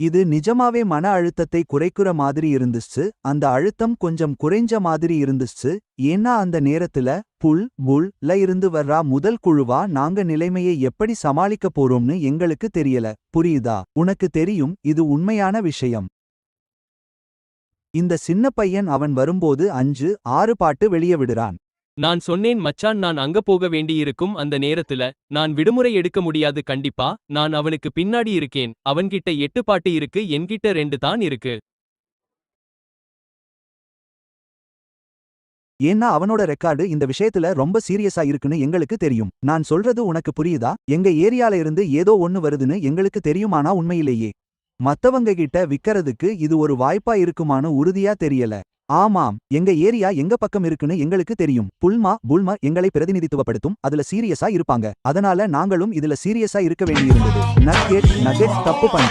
இது நிஜமாவே மன அழுத்தத்தை குறைக்குற மாதிரி இருந்துச்சு. அந்த அழுத்தம் கொஞ்சம் குறைஞ்ச மாதிரி இருந்துச்சு. ஏன்னா அந்த நேரத்துல புல் ல இருந்து வர்றா முதல் குழுவா நாங்க நிலைமையை எப்படி சமாளிக்க போறோம்னு எங்களுக்கு தெரியல. புரியுதா? உனக்கு தெரியும், இது உண்மையான விஷயம். இந்த சின்ன பையன் அவன் வரும்போது 5, 6 பாட்டு வெளிய விடுறான். நான் சொன்னேன் மச்சான், நான் அங்க போக வேண்டியிருக்கும் அந்த நேரத்துல. நான் விடுமுறை எடுக்க முடியாது கண்டிப்பா. நான் அவனுக்கு பின்னாடி இருக்கேன். அவன்கிட்ட 8 பாட்டு இருக்கு, என்கிட்ட 2 தான் இருக்கு. ஏன்னா அவனோட ரெக்கார்டு இந்த விஷயத்துல ரொம்ப சீரியஸா இருக்குன்னு எங்களுக்கு தெரியும். நான் சொல்றது உனக்கு புரியுதா? எங்க ஏரியால இருந்து ஏதோ ஒன்னு வருதுன்னு எங்களுக்கு தெரியும். ஆனா உண்மையிலேயே மத்தவங்க கிட்ட விக்கறதுக்கு இது ஒரு வாய்ப்பா இருக்குமான்னு உறுதியா தெரியல. ஆமாம், எங்க ஏரியா எங்க பக்கம் இருக்குன்னு எங்களுக்கு தெரியும். புல்மா எங்களை பிரதிநிதித்துவப்படுத்தும். அதுல சீரியஸா இருப்பாங்க. அதனால நாங்களும் இதுல சீரியஸா இருக்க வேண்டியிருந்தது. நகெட்ஸ் தப்பு பண்ற